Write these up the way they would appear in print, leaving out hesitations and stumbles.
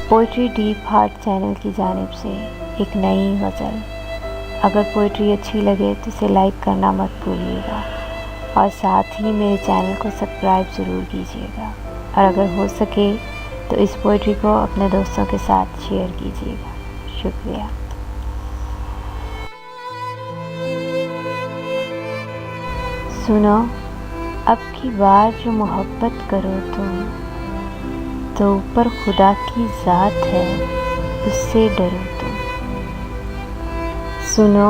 Poetry deep heart channel की जानिब से एक नई गज़ल। अगर पोइट्री अच्छी लगे तो इसे लाइक करना मत भूलिएगा और साथ ही मेरे चैनल को सब्सक्राइब ज़रूर कीजिएगा, और अगर हो सके तो इस पोइट्री को अपने दोस्तों के साथ शेयर कीजिएगा। शुक्रिया। सुनो, अब की बार जो मोहब्बत करो तुम, तो ऊपर खुदा की ज़ात है, उससे डरो तुम। सुनो,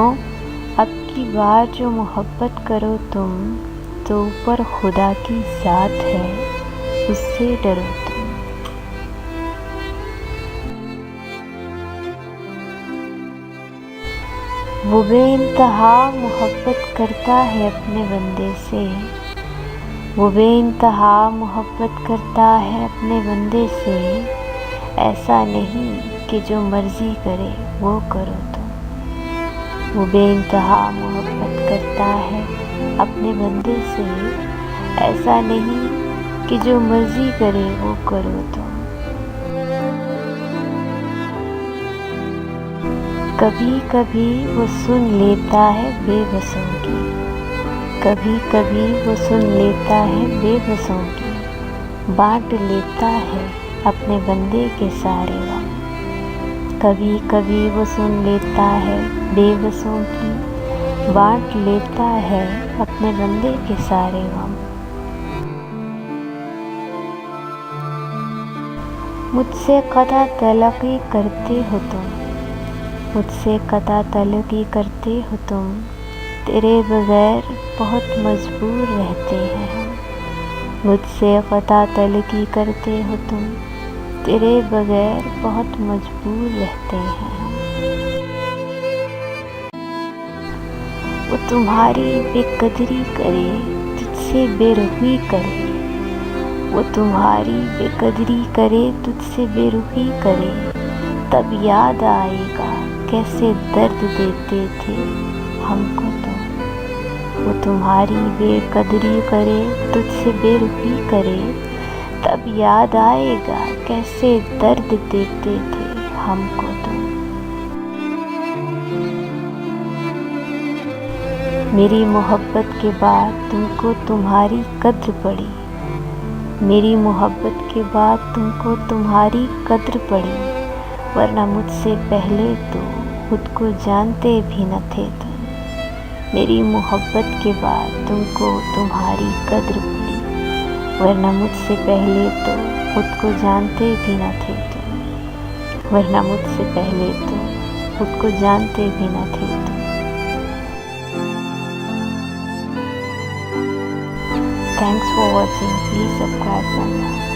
अब की बार जो मोहब्बत करो तुम, तो ऊपर खुदा की ज़ात है, उससे डरो तुम। वो बेइंतहा मोहब्बत करता है अपने बंदे से, वो बेइंतहा मोहब्बत करता है अपने बंदे से। ऐसा नहीं कि जो मर्ज़ी करे वो करो तुम। वो बेइंतहा मोहब्बत करता है अपने बंदे से, ऐसा नहीं कि जो मर्ज़ी करे वो करो तुम। कभी कभी वो सुन लेता है बेबसों की, कभी कभी वो सुन लेता है बेबसों की। बांट लेता है अपने बंदे के सारे गम। कभी कभी वो सुन लेता है बेबसों की, बांट लेता है अपने बंदे के सारे गम। मुझसे कता तलक़ी करते हो तुम, मुझसे कता तलक़ी करते हो तुम। तेरे बगैर बहुत मजबूर रहते हैं हम। मुझसे कता तलक़ी करते हो तुम, तेरे बगैर बहुत मजबूर रहते हैं हम। वो तुम्हारी बेकदरी करे, तुझसे बेरुखी करे। वो तुम्हारी बेकदरी करे, तुझसे बेरुखी करे। तब याद आएगा कैसे दर्द देते थे हमको तुम। वो तुम्हारी बेकदरी करे, तुझसे बेरुखी करे। तब याद आएगा कैसे दर्द देते थे हमको तुम। मेरी मोहब्बत के बाद तुमको तुम्हारी कद्र पड़ी, मेरी मोहब्बत के बाद तुमको तुम्हारी कद्र पड़ी। वरना मुझसे पहले तो खुद को जानते भी न थे तुम। मेरी मोहब्बत के बाद तुमको तुम्हारी कद्र पड़ी, वरना मुझसे पहले तो खुद को जानते भी न थे तुम। वरना मुझसे पहले तो खुद को जानते भी न थे तुम। Thanks for watching. Please subscribe my channel.